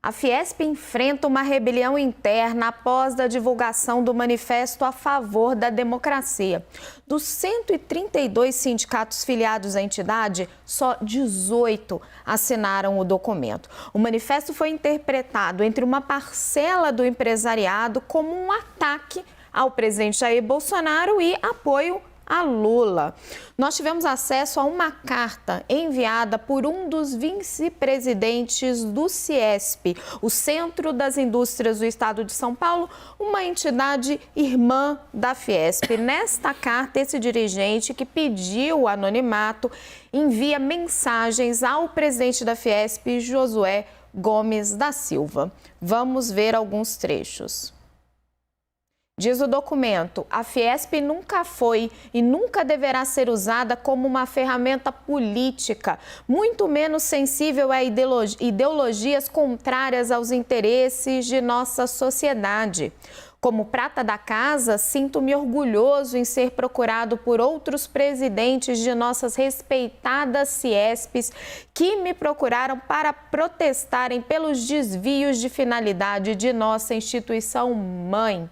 A Fiesp enfrenta uma rebelião interna após a divulgação do manifesto a favor da democracia. Dos 132 sindicatos filiados à entidade, só 18 assinaram o documento. O manifesto foi interpretado entre uma parcela do empresariado como um ataque ao presidente Jair Bolsonaro e apoio a Lula. Nós tivemos acesso a uma carta enviada por um dos vice-presidentes do CIESP, o Centro das Indústrias do Estado de São Paulo, uma entidade irmã da Fiesp. Nesta carta, esse dirigente que pediu anonimato envia mensagens ao presidente da Fiesp, Josué Gomes da Silva. Vamos ver alguns trechos. Diz o documento, a Fiesp nunca foi e nunca deverá ser usada como uma ferramenta política, muito menos sensível a ideologias contrárias aos interesses de nossa sociedade. Como prata da casa, sinto-me orgulhoso em ser procurado por outros presidentes de nossas respeitadas Fiesps que me procuraram para protestarem pelos desvios de finalidade de nossa instituição mãe.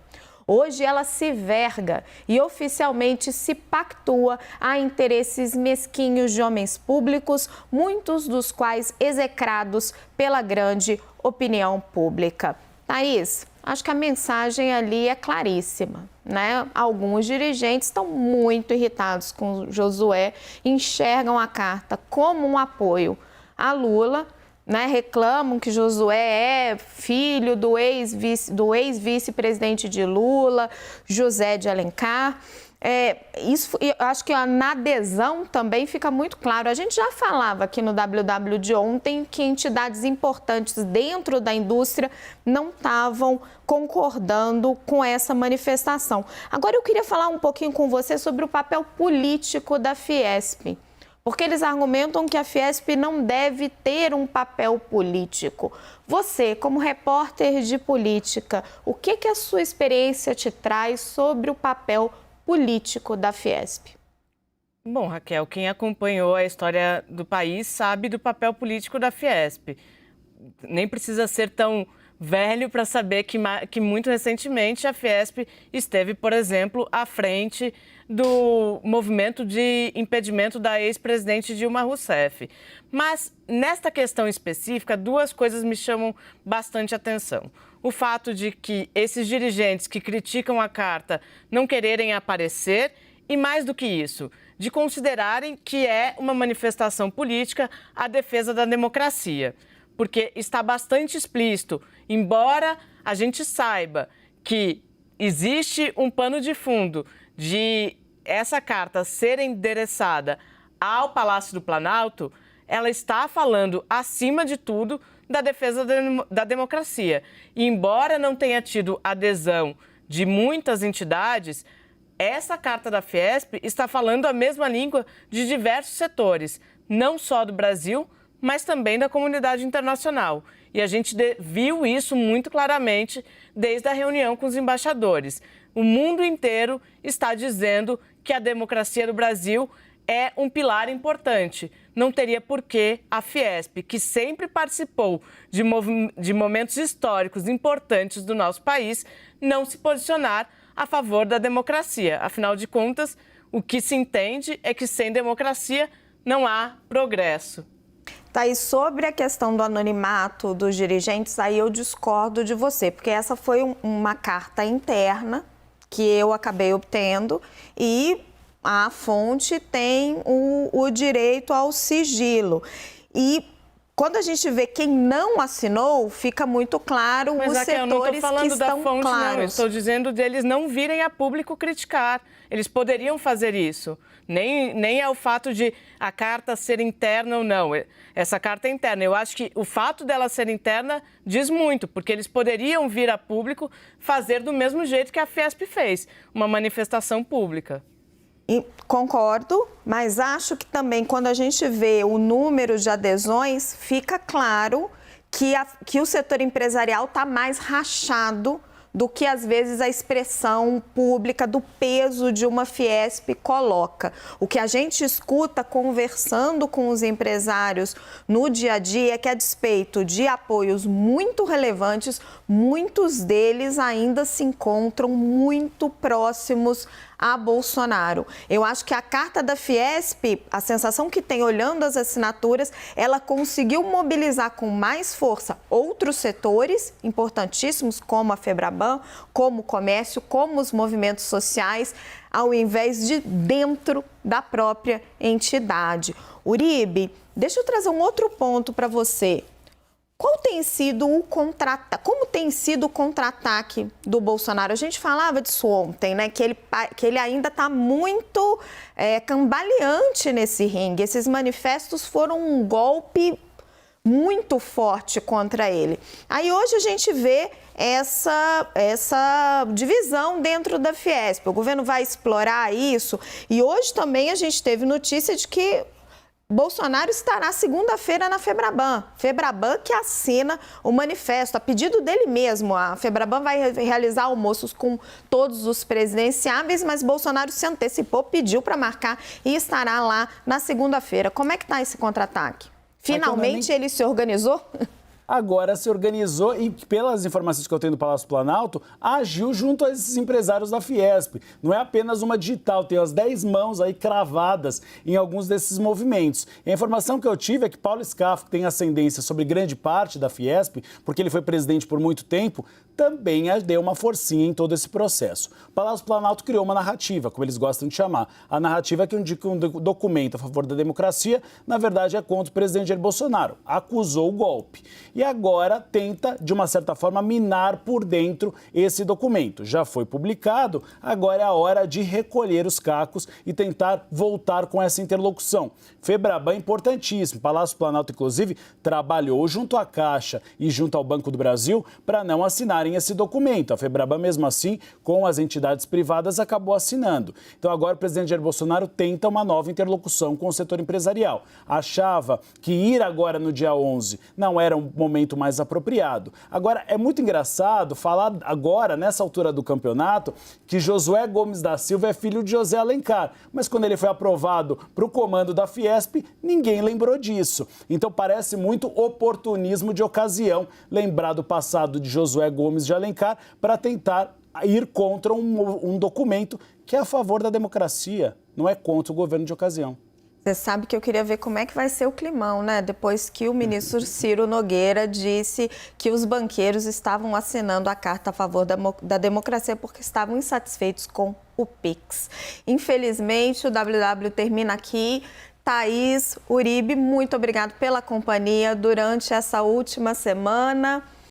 Hoje ela se verga e oficialmente se pactua a interesses mesquinhos de homens públicos, muitos dos quais execrados pela grande opinião pública. Thaís, acho que a mensagem ali é claríssima, né? Alguns dirigentes estão muito irritados com Josué, enxergam a carta como um apoio a Lula, né, reclamam que Josué é filho do ex-vice-presidente de Lula, José de Alencar. Isso, eu acho que na adesão também fica muito claro. A gente já falava aqui no WW de ontem que entidades importantes dentro da indústria não estavam concordando com essa manifestação. Agora eu queria falar um pouquinho com você sobre o papel político da Fiesp. Porque eles argumentam que a Fiesp não deve ter um papel político. Você, como repórter de política, o que a sua experiência te traz sobre o papel político da Fiesp? Bom, Raquel, quem acompanhou a história do país sabe do papel político da Fiesp. Nem precisa ser tão velho para saber que muito recentemente a Fiesp esteve, por exemplo, à frente do movimento de impedimento da ex-presidente Dilma Rousseff. Mas, nesta questão específica, duas coisas me chamam bastante atenção. O fato de que esses dirigentes que criticam a carta não quererem aparecer e, mais do que isso, de considerarem que é uma manifestação política à defesa da democracia. Porque está bastante explícito, embora a gente saiba que existe um pano de fundo de essa carta ser endereçada ao Palácio do Planalto, ela está falando, acima de tudo, da defesa da democracia. E embora não tenha tido adesão de muitas entidades, essa carta da Fiesp está falando a mesma língua de diversos setores, não só do Brasil, mas também da comunidade internacional. E a gente viu isso muito claramente desde a reunião com os embaixadores. O mundo inteiro está dizendo que a democracia do Brasil é um pilar importante. Não teria por que a Fiesp, que sempre participou de momentos históricos importantes do nosso país, não se posicionar a favor da democracia. Afinal de contas, o que se entende é que sem democracia não há progresso. Tá, e sobre a questão do anonimato dos dirigentes, aí eu discordo de você, porque essa foi uma carta interna que eu acabei obtendo e a fonte tem o direito ao sigilo. E quando a gente vê quem não assinou, fica muito claro os setores que estão claros. Não, eu estou dizendo deles não virem a público criticar. Eles poderiam fazer isso. Nem é o fato de a carta ser interna ou não. Essa carta é interna. Eu acho que o fato dela ser interna diz muito, porque eles poderiam vir a público fazer do mesmo jeito que a Fiesp fez, uma manifestação pública. E concordo, mas acho que também quando a gente vê o número de adesões, fica claro que o setor empresarial está mais rachado do que, às vezes, a expressão pública do peso de uma Fiesp coloca. O que a gente escuta conversando com os empresários no dia a dia é que, a despeito de apoios muito relevantes, muitos deles ainda se encontram muito próximos a Bolsonaro. Eu acho que a carta da Fiesp, a sensação que tem olhando as assinaturas, ela conseguiu mobilizar com mais força outros setores importantíssimos, como a Febraban, como o comércio, como os movimentos sociais, ao invés de dentro da própria entidade. Uribe, deixa eu trazer um outro ponto para você. Como tem sido o contra-ataque do Bolsonaro? A gente falava disso ontem, né? Que ele ainda está muito cambaleante nesse ringue. Esses manifestos foram um golpe muito forte contra ele. Aí hoje a gente vê essa divisão dentro da Fiesp. O governo vai explorar isso. E hoje também a gente teve notícia de que Bolsonaro estará segunda-feira na Febraban. Febraban que assina o manifesto, a pedido dele mesmo. A Febraban vai realizar almoços com todos os presidenciáveis, mas Bolsonaro se antecipou, pediu para marcar e estará lá na segunda-feira. Como é que está esse contra-ataque? Finalmente ele se organizou? Agora se organizou e, pelas informações que eu tenho do Palácio Planalto, agiu junto a esses empresários da Fiesp. Não é apenas uma digital, tem as 10 mãos aí cravadas em alguns desses movimentos. E a informação que eu tive é que Paulo Scaff, que tem ascendência sobre grande parte da Fiesp, porque ele foi presidente por muito tempo, também deu uma forcinha em todo esse processo. O Palácio Planalto criou uma narrativa, como eles gostam de chamar. A narrativa que indica um documento a favor da democracia, na verdade é contra o presidente Jair Bolsonaro. Acusou o golpe. E agora tenta, de uma certa forma, minar por dentro esse documento. Já foi publicado, agora é a hora de recolher os cacos e tentar voltar com essa interlocução. Febraban é importantíssimo. O Palácio Planalto, inclusive, trabalhou junto à Caixa e junto ao Banco do Brasil para não assinarem esse documento. A Febraban, mesmo assim, com as entidades privadas, acabou assinando. Então, agora o presidente Jair Bolsonaro tenta uma nova interlocução com o setor empresarial. Achava que ir agora no dia 11 não era um momento mais apropriado. Agora, é muito engraçado falar agora, nessa altura do campeonato, que Josué Gomes da Silva é filho de José Alencar. Mas quando ele foi aprovado para o comando da Fiesp, ninguém lembrou disso. Então, parece muito oportunismo de ocasião lembrar do passado de Josué Gomes de Alencar para tentar ir contra um documento que é a favor da democracia, não é contra o governo de ocasião. Você sabe que eu queria ver como é que vai ser o climão, né? Depois que o ministro Ciro Nogueira disse que os banqueiros estavam assinando a carta a favor da democracia porque estavam insatisfeitos com o Pix. Infelizmente, o WW termina aqui. Thaís, Uribe, muito obrigado pela companhia durante essa última semana.